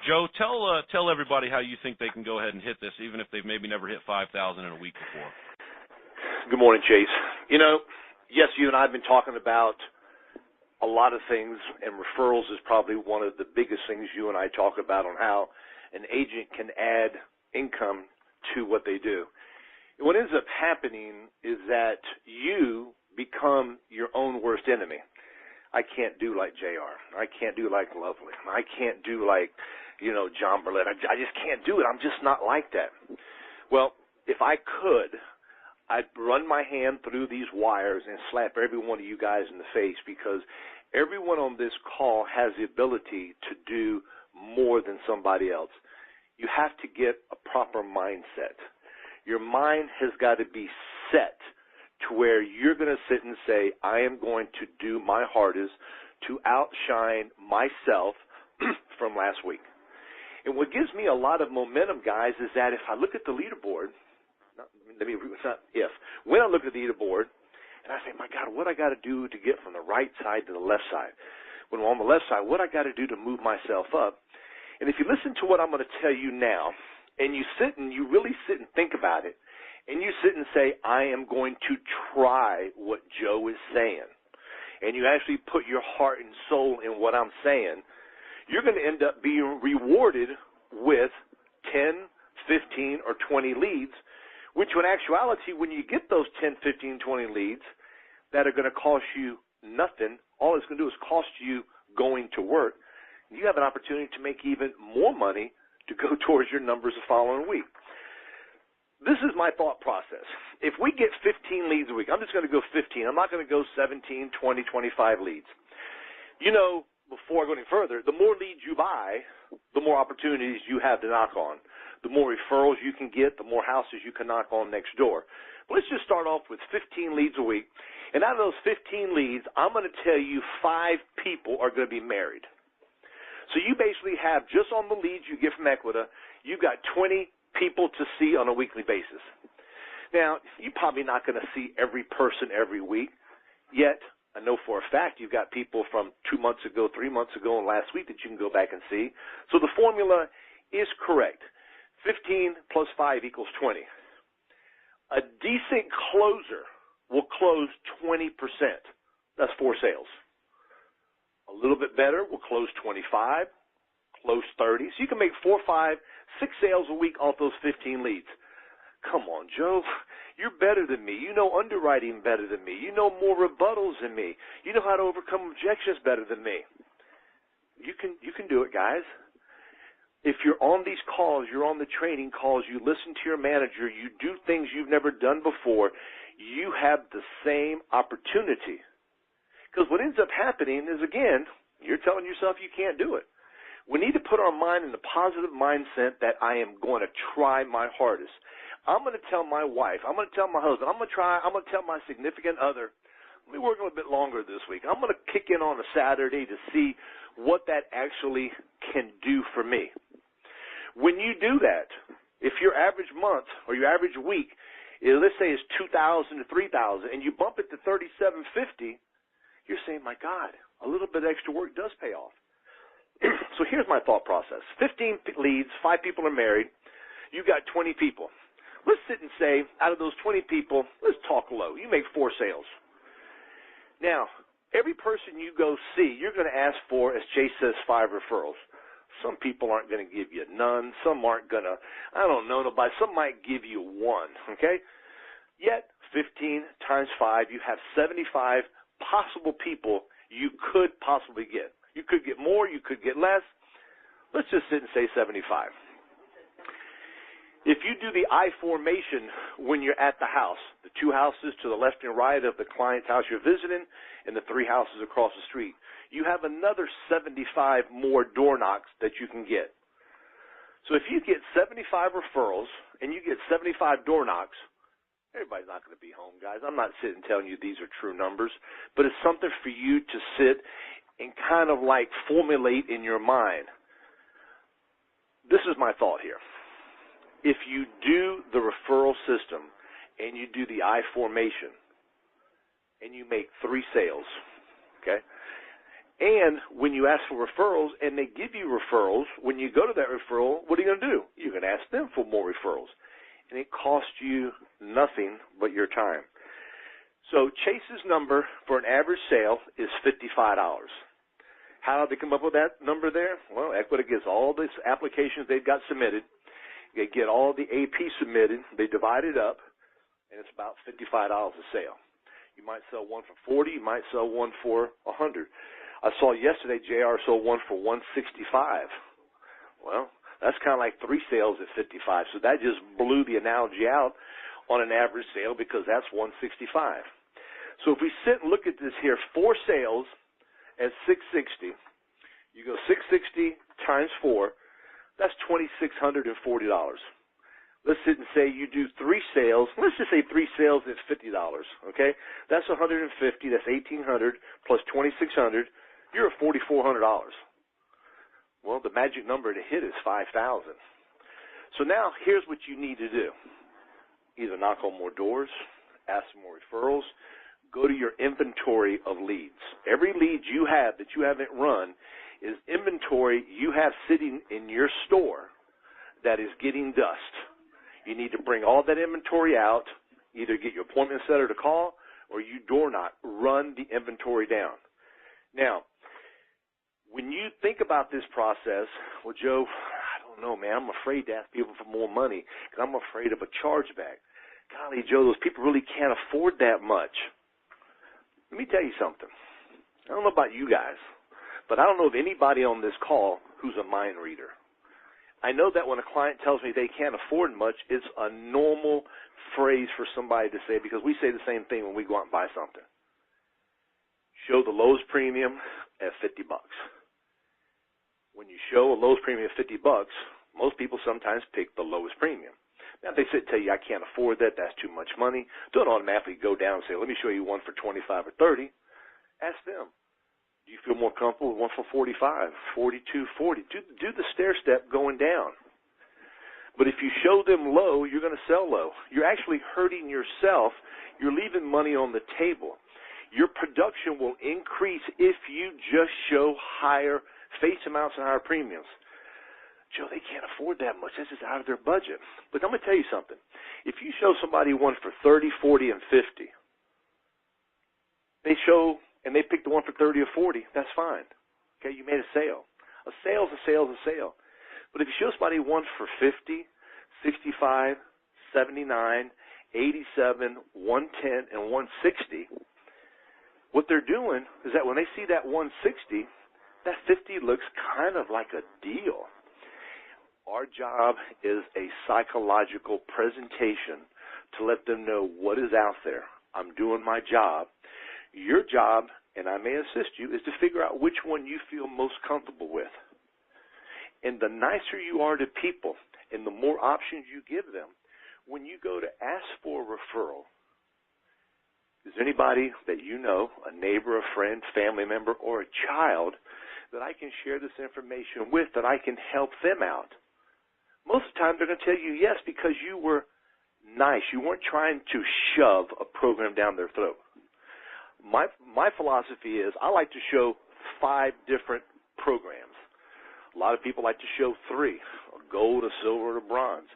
Joe, tell everybody how you think they can go ahead and hit this, even if they've maybe never hit 5,000 in a week before. Good morning, Chase. Yes, you and I have been talking about a lot of things, and referrals is probably one of the biggest things you and I talk about on how an agent can add income to what they do. What ends up happening is that you become your own worst enemy. I can't do like JR. I can't do like Lovely. I can't do like, John Burlett. I just can't do it. I'm just not like that. Well, if I could, I'd run my hand through these wires and slap every one of you guys in the face, because everyone on this call has the ability to do more than somebody else. You have to get a proper mindset. Your mind has got to be set to where you're going to sit and say, I am going to do my hardest to outshine myself from last week. And what gives me a lot of momentum, guys, is that if I look at the leaderboard, when I look at the leaderboard, and I say, my God, what I got to do to get from the right side to the left side? When I'm on the left side, what I got to do to move myself up? And if you listen to what I'm going to tell you now, and you really sit and think about it, and you sit and say, I am going to try what Joe is saying, and you actually put your heart and soul in what I'm saying, you're going to end up being rewarded with 10, 15, or 20 leads, which in actuality, when you get those 10, 15, 20 leads that are going to cost you nothing, all it's going to do is cost you going to work, you have an opportunity to make even more money to go towards your numbers the following week. This is my thought process. If we get 15 leads a week, I'm just going to go 15. I'm not going to go 17, 20, 25 leads. Before I go any further, the more leads you buy, the more opportunities you have to knock on. The more referrals you can get, the more houses you can knock on next door. But let's just start off with 15 leads a week. And out of those 15 leads, I'm going to tell you 5 people are going to be married. So you basically have, just on the leads you get from Equita, you've got 20 people to see on a weekly basis. Now, you're probably not going to see every person every week, yet I know for a fact you've got people from 2 months ago, 3 months ago, and last week that you can go back and see. So the formula is correct. 15 plus 5 equals 20. A decent closer will close 20%. That's 4 sales. A little bit better will close 25, close 30. So you can make 4, 5, 6 sales a week off those 15 leads. Come on, Joe. You're better than me. You know underwriting better than me. You know more rebuttals than me. You know how to overcome objections better than me. You can do it, guys. If you're on these calls, you're on the training calls, you listen to your manager, you do things you've never done before, you have the same opportunity. Because what ends up happening is, again, you're telling yourself you can't do it. We need to put our mind in the positive mindset that I am going to try my hardest. I'm going to tell my wife, I'm going to tell my husband, I'm going to tell my significant other, let me work a little bit longer this week. I'm going to kick in on a Saturday to see what that actually can do for me. When you do that, if your average month or your average week, let's say is 2,000 to 3,000, and you bump it to 3,750, you're saying, my God, a little bit extra work does pay off. So here's my thought process. 15 leads, 5 people are married. You got 20 people. Let's sit and say, out of those 20 people, let's talk low. You make 4 sales. Now, every person you go see, you're going to ask for, as Jay says, 5 referrals. Some people aren't going to give you none. Some aren't going to, nobody. Some might give you 1, okay? Yet, 15 times 5, you have 75 possible people you could possibly get. You could get more, you could get less. Let's just sit and say 75. If you do the I formation when you're at the house, the 2 houses to the left and right of the client's house you're visiting and the 3 houses across the street, you have another 75 more door knocks that you can get. So if you get 75 referrals and you get 75 door knocks, everybody's not going to be home, guys. I'm not sitting telling you these are true numbers, but it's something for you to sit and kind of like formulate in your mind. This is my thought here. If you do the referral system and you do the I formation and you make 3 sales, okay, And when you ask for referrals and they give you referrals, when you go to that referral, what are you going to do? You're going to ask them for more referrals. And it costs you nothing but your time. So Chase's number for an average sale is $55. How did they come up with that number there? Well, Equity gets all these applications they've got submitted. They get all the AP submitted. They divide it up, and it's about $55 a sale. You might sell one for $40. You might sell one for $100. I saw yesterday JR sold one for $165. Well, that's kind of like 3 sales at $55. So that just blew the analogy out on an average sale because that's $165. So if we sit and look at this here, 4 sales at $660, you go $660 times 4, that's $2,640. Let's sit and say you do 3 sales. Let's just say 3 sales at $50. Okay, that's $150. That's $1,800 plus $2,600. You're at $4,400. Well, the magic number to hit is $5,000. So now here's what you need to do: either knock on more doors, ask for more referrals, go to your inventory of leads. Every lead you have that you haven't run is inventory you have sitting in your store that is getting dust. You need to bring all that inventory out, either get your appointment setter to call or you door knock, run the inventory down. Now, when you think about this process, well, Joe, I don't know, man, I'm afraid to ask people for more money because I'm afraid of a chargeback. Golly, Joe, those people really can't afford that much. Let me tell you something. I don't know about you guys, but I don't know of anybody on this call who's a mind reader. I know that when a client tells me they can't afford much, it's a normal phrase for somebody to say because we say the same thing when we go out and buy something. Show the lowest premium at $50. When you show a lowest premium at $50, most people sometimes pick the lowest premium. Now, if they sit and tell you, I can't afford that, that's too much money, don't automatically go down and say, let me show you one for $25 or $30. Ask them, do you feel more comfortable with one for $45, $42, $40? Do the stair step going down. But if you show them low, you're going to sell low. You're actually hurting yourself. You're leaving money on the table. Your production will increase if you just show higher face amounts and higher premiums. Joe, they can't afford that much. This is out of their budget. But I'm going to tell you something. If you show somebody one for 30, 40, and 50, they show and they pick the one for 30 or 40, that's fine. Okay, you made a sale. A sale is a sale is a sale. But if you show somebody one for 50, 65, 79, 87, 110, and 160, what they're doing is that when they see that 160, that 50 looks kind of like a deal. Our job is a psychological presentation to let them know what is out there. I'm doing my job. Your job, and I may assist you, is to figure out which one you feel most comfortable with. And the nicer you are to people and the more options you give them, when you go to ask for a referral, is there anybody that you know, a neighbor, a friend, family member, or a child that I can share this information with, that I can help them out? Most of the time they're going to tell you yes because you were nice. You weren't trying to shove a program down their throat. My philosophy is I like to show 5 different programs. A lot of people like to show 3, a gold, a silver, or a bronze.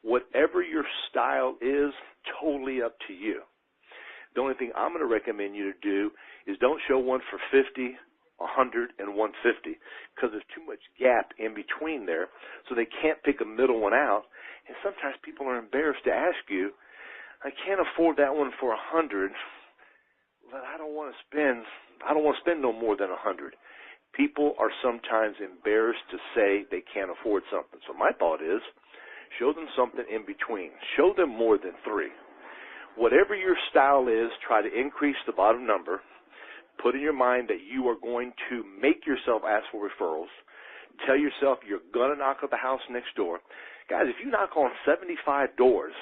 Whatever your style is, totally up to you. The only thing I'm going to recommend you to do is don't show one for 50, 100, and 150 because there's too much gap in between there, so they can't pick a middle one out. And sometimes people are embarrassed to ask you, I can't afford that one for 100, but I don't want to spend no more than 100. People are sometimes embarrassed to say they can't afford something. So my thought is, show them something in between. Show them more than 3. Whatever your style is, try to increase the bottom number. Put in your mind that you are going to make yourself ask for referrals. Tell yourself you're going to knock on the house next door. Guys, if you knock on 75 doors,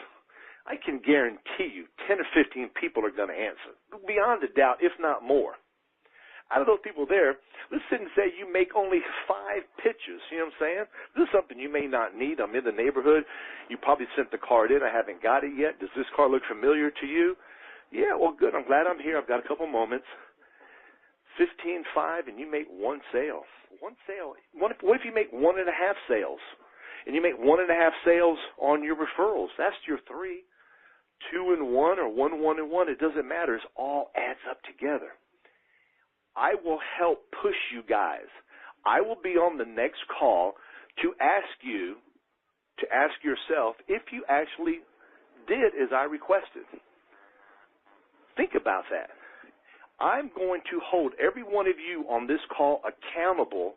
I can guarantee you 10 or 15 people are going to answer. Beyond a doubt, if not more. Out of those people there, let's sit and say you make only 5 pitches. You know what I'm saying? This is something you may not need. I'm in the neighborhood. You probably sent the card in. I haven't got it yet. Does this car look familiar to you? Yeah, well, good. I'm glad I'm here. I've got a couple moments. 15.5, and you make one sale. One sale. What if you make 1.5 sales, and you make 1.5 sales on your referrals? That's your 3. 2 and 1 or 1 and 1. It doesn't matter. It all adds up together. I will help push you guys. I will be on the next call to ask you to ask yourself if you actually did as I requested. Think about that. I'm going to hold every one of you on this call accountable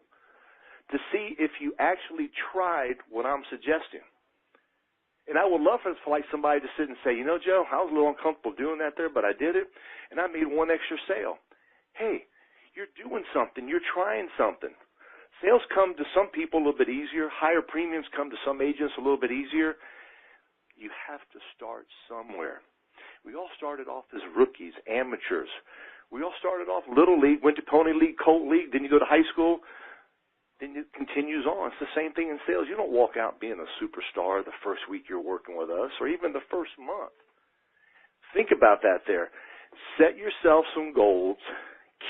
to see if you actually tried what I'm suggesting. And I would love for somebody to sit and say, you know, Joe, I was a little uncomfortable doing that there, but I did it, and I made one extra sale. Hey, you're doing something. You're trying something. Sales come to some people a little bit easier. Higher premiums come to some agents a little bit easier. You have to start somewhere. We all started off as rookies, amateurs. We all started off Little League, went to Pony League, Colt League, then you go to high school. Then it continues on. It's the same thing in sales. You don't walk out being a superstar the first week you're working with us or even the first month. Think about that there. Set yourself some goals.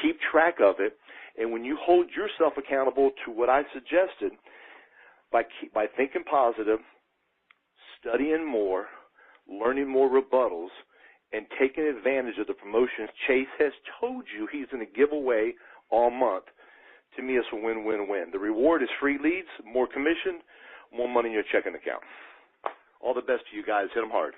Keep track of it. And when you hold yourself accountable to what I suggested, by thinking positive, studying more, learning more rebuttals, and taking advantage of the promotions Chase has told you he's going to give away all month, to me, it's a win-win-win. The reward is free leads, more commission, more money in your checking account. All the best to you guys. Hit them hard.